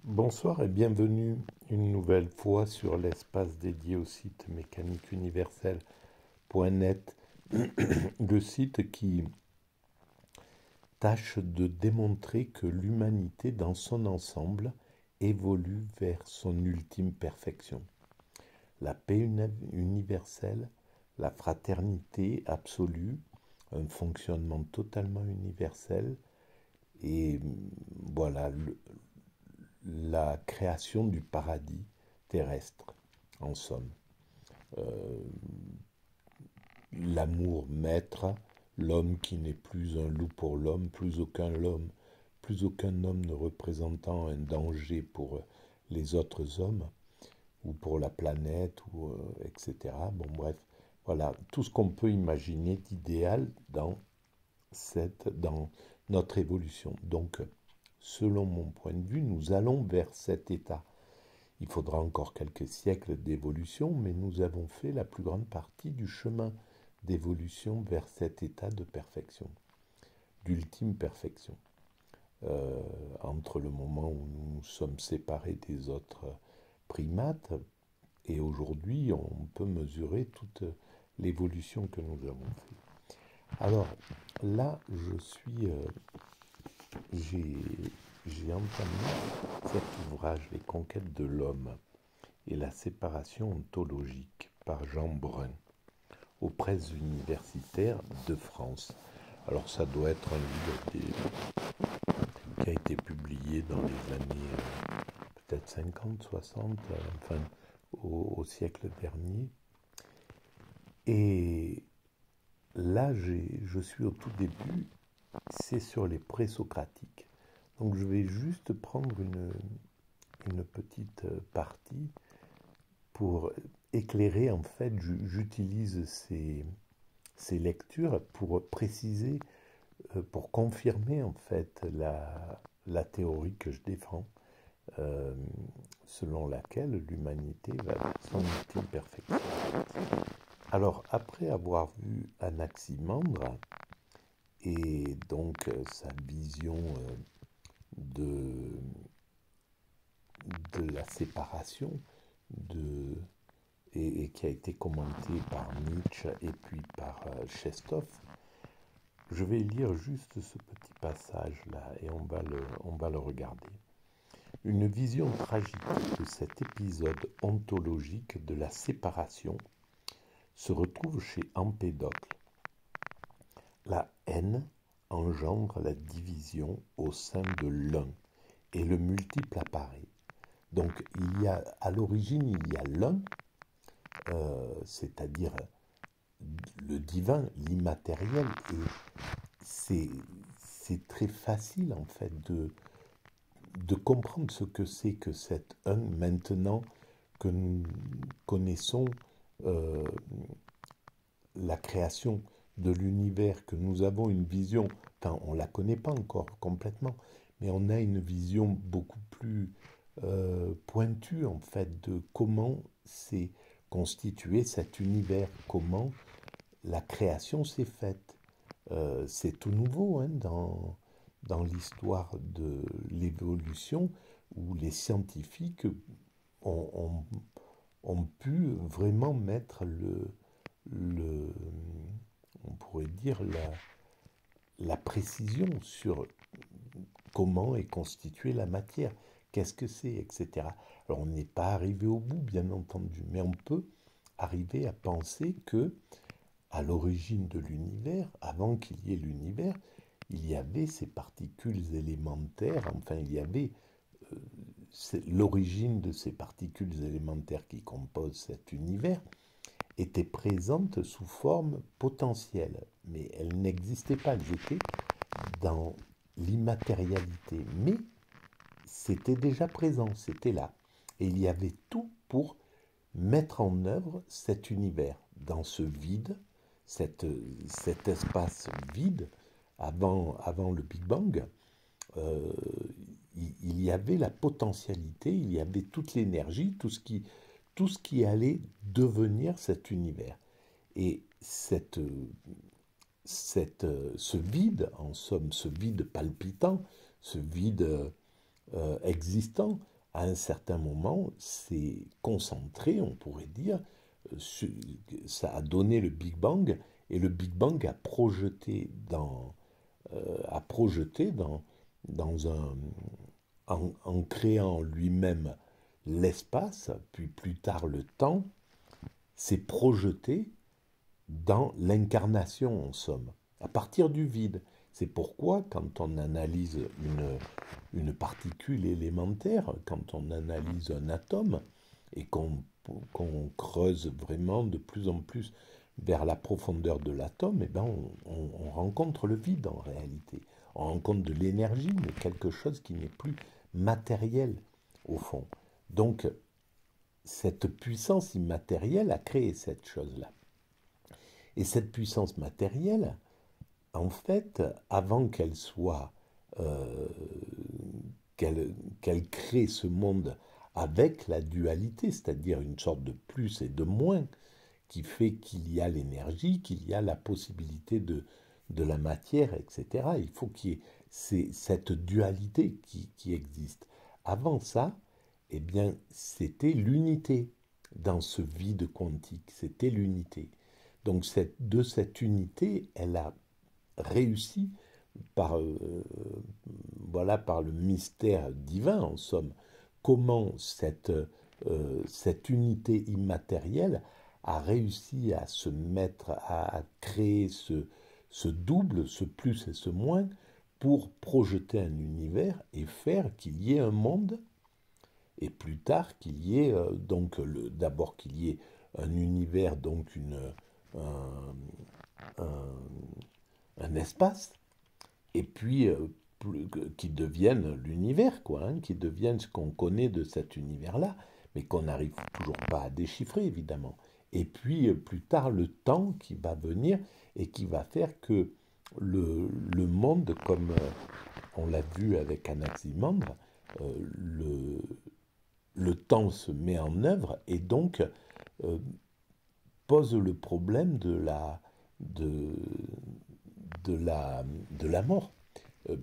Bonsoir et bienvenue une nouvelle fois sur l'espace dédié au site mécaniqueuniverselle.net, le site qui tâche de démontrer que l'humanité dans son ensemble évolue vers son ultime perfection. La paix universelle, la fraternité absolue, un fonctionnement totalement universel et voilà la création du paradis terrestre, en somme. Euh, L'amour maître, l'homme qui n'est plus un loup pour l'homme, plus aucun homme ne représentant un danger pour les autres hommes, ou pour la planète, etc. Bon, bref, voilà, tout ce qu'on peut imaginer d'idéal dans notre évolution. Donc, selon mon point de vue, nous allons vers cet état. Il faudra encore quelques siècles d'évolution, mais nous avons fait la plus grande partie du chemin d'évolution vers cet état de perfection, d'ultime perfection. Entre le moment où nous nous sommes séparés des autres primates et aujourd'hui, on peut mesurer toute l'évolution que nous avons fait. Alors là, j'ai entamé cet ouvrage, Les conquêtes de l'homme et la séparation ontologique par Jean Brun, aux presses universitaires de France. Alors ça doit être un livre qui a été publié dans les années peut-être 50, 60, enfin au siècle dernier. Et là, je suis au tout début, c'est sur les présocratiques. Donc je vais juste prendre une petite partie pour éclairer, en fait, j'utilise ces lectures pour préciser, pour confirmer en fait la théorie que je défends, euh, selon laquelle l'humanité va vers son ultime perfection. Alors, après avoir vu Anaximandre et donc sa vision de, de la séparation et qui a été commentée par Nietzsche et puis par Chestov, je vais lire juste ce petit passage-là et on va le regarder. Une vision tragique de cet épisode ontologique de la séparation se retrouve chez Empédocle. La haine engendre la division au sein de l'un et le multiple apparaît. Donc à l'origine, il y a l'un, c'est-à-dire le divin, l'immatériel, et c'est très facile en fait de comprendre ce que c'est que cet un maintenant que nous connaissons la création de l'univers, que nous avons une vision, enfin on ne la connaît pas encore complètement, mais on a une vision beaucoup plus pointue en fait de comment s'est constitué cet univers, comment la création s'est faite. C'est tout nouveau hein, dans l'histoire de l'évolution où les scientifiques ont, ont pu vraiment mettre on pourrait dire la précision sur comment est constituée la matière, qu'est-ce que c'est, etc. Alors on n'est pas arrivé au bout, bien entendu, mais on peut arriver à penser que à l'origine de l'univers, avant qu'il y ait l'univers, il y avait ces particules élémentaires, enfin il y avait l'origine de ces particules élémentaires qui composent cet univers était présente sous forme potentielle, mais elles n'existaient pas, elles étaient dans l'immatérialité, mais c'était déjà présent, c'était là. Et il y avait tout pour mettre en œuvre cet univers, dans ce vide, cet espace vide, avant le Big Bang, euh, il y avait la potentialité, il y avait toute l'énergie, tout ce qui allait devenir cet univers. Et ce vide, en somme, ce vide palpitant, ce vide existant, à un certain moment, s'est concentré, on pourrait dire, ça a donné le Big Bang, et le Big Bang a projeté dans un, en créant lui-même l'espace, puis plus tard le temps, s'est projeté dans l'incarnation en somme, à partir du vide. C'est pourquoi quand on analyse une particule élémentaire, quand on analyse un atome, et qu'on creuse vraiment de plus en plus vers la profondeur de l'atome, eh ben on rencontre le vide en réalité. On rencontre de l'énergie, mais quelque chose qui n'est plus matériel au fond. Donc, cette puissance immatérielle a créé cette chose-là. Et cette puissance matérielle, en fait, avant qu'elle soit, qu'elle crée ce monde avec la dualité, c'est-à-dire une sorte de plus et de moins, qui fait qu'il y a l'énergie, qu'il y a la possibilité de la matière, etc. Il faut qu'il y ait cette dualité qui existe. Avant ça, eh bien, c'était l'unité dans ce vide quantique, c'était l'unité. Donc de cette unité, elle a réussi par, voilà, par le mystère divin, en somme, comment cette unité immatérielle a réussi à se mettre, à créer ce double, ce plus et ce moins, pour projeter un univers et faire qu'il y ait un monde, et plus tard qu'il y ait, donc, d'abord qu'il y ait un univers, donc un espace, et puis qui devienne l'univers, quoi, hein, qui devienne ce qu'on connaît de cet univers-là, mais qu'on n'arrive toujours pas à déchiffrer, évidemment. Et puis plus tard, le temps qui va venir et qui va faire que le monde, comme on l'a vu avec Anaximandre, le temps se met en œuvre et donc pose le problème de la mort,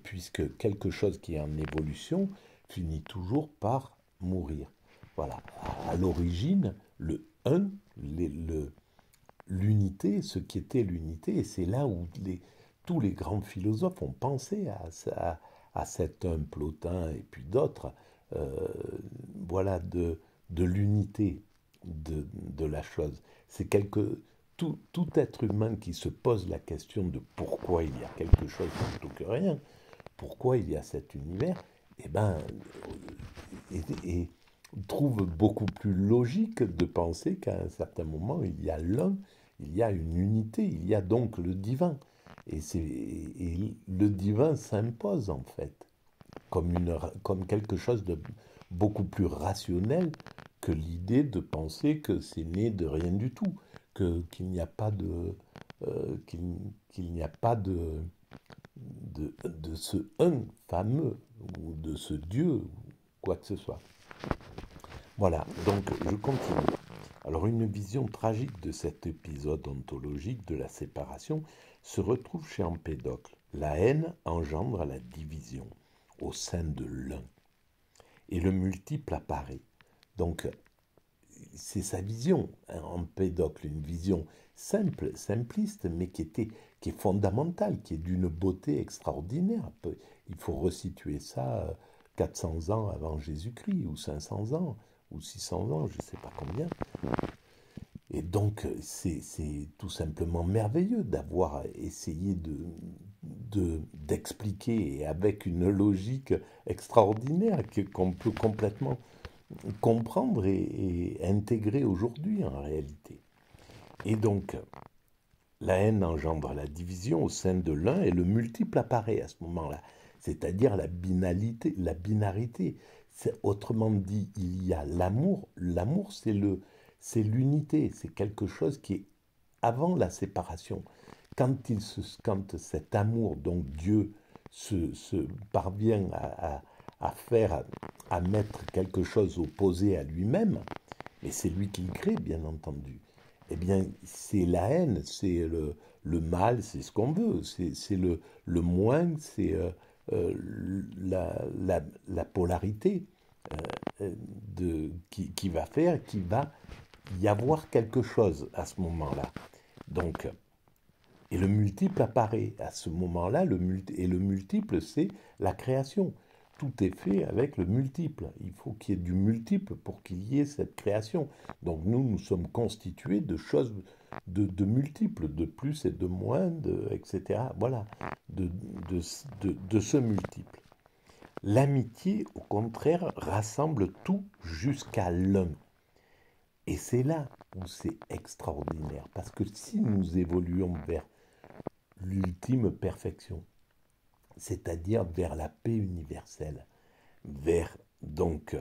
puisque quelque chose qui est en évolution finit toujours par mourir. Voilà. À l'origine, le un, l'unité, ce qui était l'unité, et c'est là où tous les grands philosophes ont pensé à cet un, Plotin et puis d'autres, voilà, de l'unité de la chose. C'est tout être humain qui se pose la question de pourquoi il y a quelque chose plutôt que rien, pourquoi il y a cet univers, eh ben, et trouve beaucoup plus logique de penser qu'à un certain moment, il y a l'un, il y a une unité, il y a donc le divin. Et le divin s'impose en fait, comme quelque chose de beaucoup plus rationnel que l'idée de penser que c'est né de rien du tout, qu'il n'y a pas qu'il n'y a pas de ce un fameux, ou de ce Dieu, ou quoi que ce soit. Voilà, donc je continue. Alors une vision tragique de cet épisode ontologique de la séparation se retrouve chez Empédocle. La haine engendre la division au sein de l'un, et le multiple apparaît. Donc c'est sa vision, hein, Empédocle, une vision simple, simpliste, mais qui est fondamentale, qui est d'une beauté extraordinaire. Il faut resituer ça 400 ans avant Jésus-Christ, ou 500 ans, ou 600 ans, je ne sais pas combien. Et donc, c'est tout simplement merveilleux d'avoir essayé d'expliquer, et avec une logique extraordinaire qu'on peut complètement comprendre et intégrer aujourd'hui en réalité. Et donc, la haine engendre la division au sein de l'un et le multiple apparaît à ce moment-là, c'est-à-dire la binarité. Autrement dit, il y a l'amour. L'amour, c'est l'unité, c'est quelque chose qui est avant la séparation. Quand cet amour, donc Dieu, se parvient à mettre quelque chose opposé à lui-même, et c'est lui qui le crée, bien entendu, eh bien, c'est la haine, c'est le mal, c'est ce qu'on veut, c'est le moins, c'est la polarité. qui va faire qu'il va y avoir quelque chose à ce moment-là. Donc, et le multiple apparaît à ce moment-là, et le multiple, c'est la création. Tout est fait avec le multiple. Il faut qu'il y ait du multiple pour qu'il y ait cette création. Donc nous sommes constitués de choses, de multiples, de plus et de moins, etc. Voilà, de ce multiple. L'amitié, au contraire, rassemble tout jusqu'à l'un. Et c'est là où c'est extraordinaire. Parce que si nous évoluons vers l'ultime perfection, c'est-à-dire vers la paix universelle, vers donc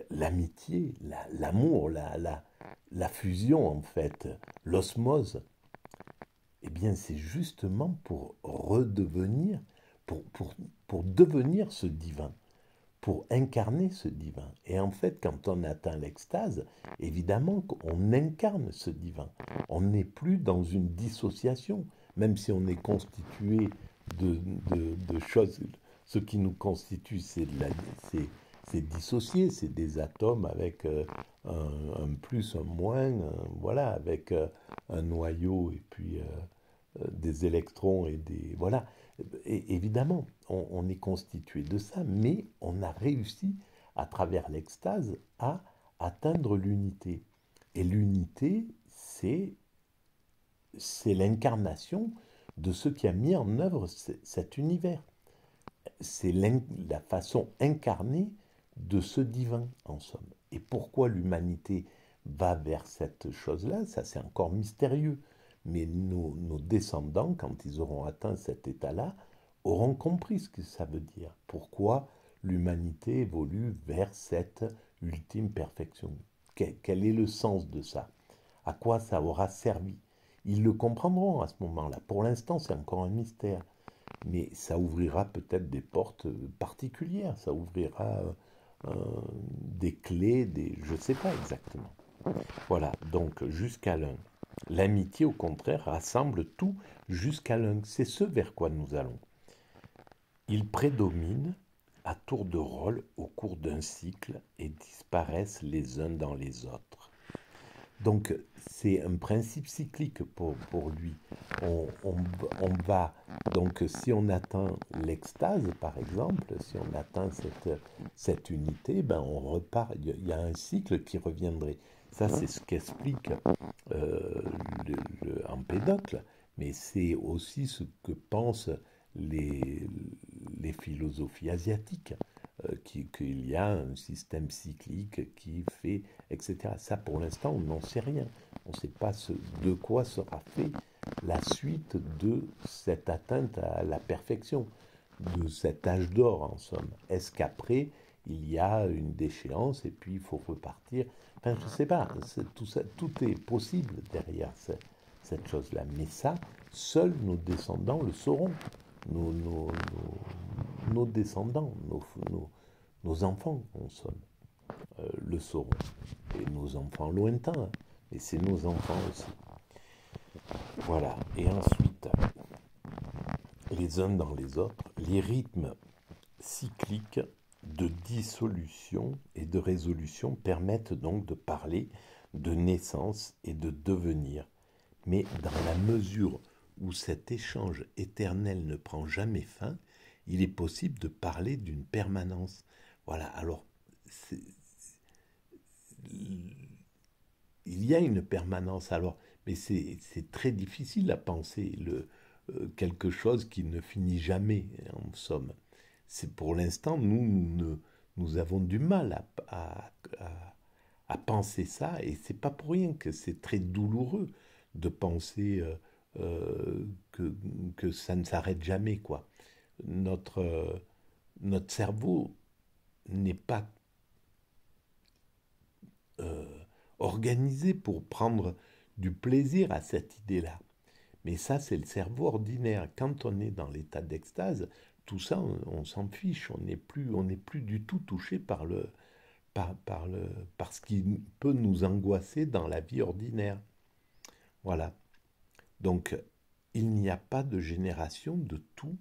l'amitié, l'amour, la fusion en fait, l'osmose, eh bien c'est justement pour redevenir, pour devenir ce divin, pour incarner ce divin. Et en fait, quand on atteint l'extase, évidemment qu'on incarne ce divin. On n'est plus dans une dissociation, même si on est constitué de choses. Ce qui nous constitue, c'est dissocié, c'est des atomes avec un plus, un moins, voilà, avec un noyau et puis des électrons et des... Voilà. Et évidemment, on est constitué de ça, mais on a réussi, à travers l'extase, à atteindre l'unité. Et l'unité, c'est l'incarnation de ce qui a mis en œuvre cet univers. C'est la façon incarnée de ce divin, en somme. Et pourquoi l'humanité va vers cette chose-là, ça c'est encore mystérieux. Mais nos descendants, quand ils auront atteint cet état-là, auront compris ce que ça veut dire. Pourquoi l'humanité évolue vers cette ultime perfection. Quel est le sens de ça? À quoi ça aura servi? Ils le comprendront à ce moment-là. Pour l'instant, c'est encore un mystère. Mais ça ouvrira peut-être des portes particulières. Ça ouvrira des clés, je ne sais pas exactement. Voilà, donc jusqu'à l'un. L'amitié, au contraire, rassemble tout jusqu'à l'un. C'est ce vers quoi nous allons. Ils prédominent à tour de rôle au cours d'un cycle et disparaissent les uns dans les autres. Donc c'est un principe cyclique pour lui. On va, donc si on atteint l'extase par exemple, si on atteint cette unité, ben on repart, il y a un cycle qui reviendrait. Ça c'est ce qu'explique Empédocle, mais c'est aussi ce que pensent les philosophies asiatiques, qu'il y a un système cyclique qui fait, etc. Ça, pour l'instant, on n'en sait rien. On ne sait pas de quoi sera fait la suite de cette atteinte à la perfection, de cet âge d'or, en somme. Est-ce qu'après, il y a une déchéance et puis il faut repartir? Enfin, je ne sais pas. Tout est possible derrière cette chose-là. Mais ça, seuls nos descendants le sauront. Nos descendants, nos enfants, en somme, le sauront. Et nos enfants lointains, hein, mais c'est nos enfants aussi. Voilà. Et ensuite, les uns dans les autres, les rythmes cycliques de dissolution et de résolution permettent donc de parler de naissance et de devenir. Mais dans la mesure où cet échange éternel ne prend jamais fin, il est possible de parler d'une permanence. Voilà, alors, il y a une permanence, alors, mais c'est très difficile à penser, quelque chose qui ne finit jamais, en somme. C'est pour l'instant, nous avons du mal à penser ça, et c'est pas pour rien que c'est très douloureux de penser que ça ne s'arrête jamais, quoi. Notre cerveau n'est pas organisé pour prendre du plaisir à cette idée-là. Mais ça, c'est le cerveau ordinaire. Quand on est dans l'état d'extase, tout ça, on s'en fiche. On n'est plus du tout touché par ce qui peut nous angoisser dans la vie ordinaire. Voilà. Donc, il n'y a pas de génération de tout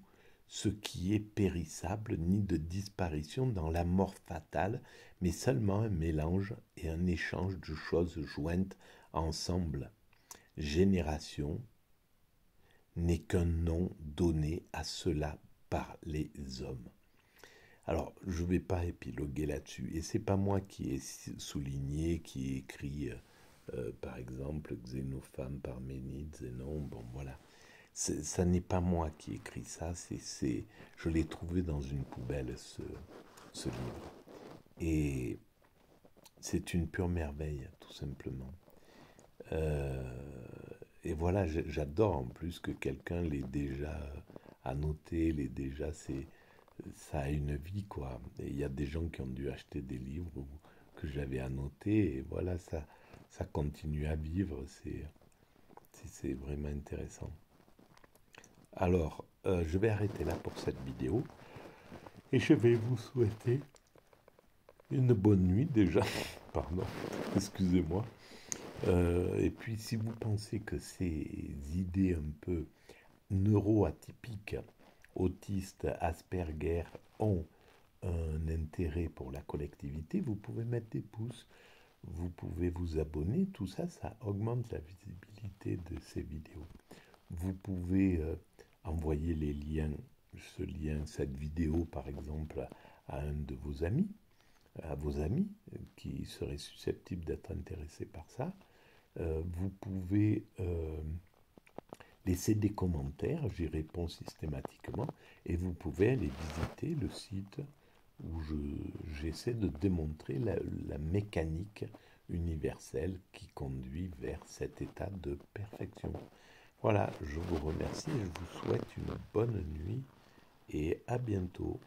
ce qui est périssable, ni de disparition dans la mort fatale, mais seulement un mélange et un échange de choses jointes ensemble. Génération n'est qu'un nom donné à cela par les hommes. Alors, je ne vais pas épiloguer là-dessus, et c'est pas moi qui ai souligné, qui ai écrit, par exemple, Xénophane, Parménide, Zénon, bon voilà. Ça n'est pas moi qui ai écrit ça, je l'ai trouvé dans une poubelle, ce livre. Et c'est une pure merveille, tout simplement. Euh, et voilà, j'adore en plus que quelqu'un l'ait déjà annoté, ça a une vie, quoi. Et il y a des gens qui ont dû acheter des livres que j'avais annotés, et voilà, ça continue à vivre, c'est vraiment intéressant. Alors, je vais arrêter là pour cette vidéo, et je vais vous souhaiter une bonne nuit déjà, pardon, excusez-moi. Et puis, si vous pensez que ces idées un peu neuroatypiques, autistes, Asperger, ont un intérêt pour la collectivité, vous pouvez mettre des pouces, vous pouvez vous abonner, tout ça, ça augmente la visibilité de ces vidéos. Vous pouvez envoyer les liens, cette vidéo par exemple, à un de vos amis, à vos amis qui seraient susceptibles d'être intéressés par ça. Vous pouvez laisser des commentaires, j'y réponds systématiquement, et vous pouvez aller visiter le site où j'essaie de démontrer la mécanique universelle qui conduit vers cet état de perfection. Voilà, je vous remercie, je vous souhaite une bonne nuit et à bientôt.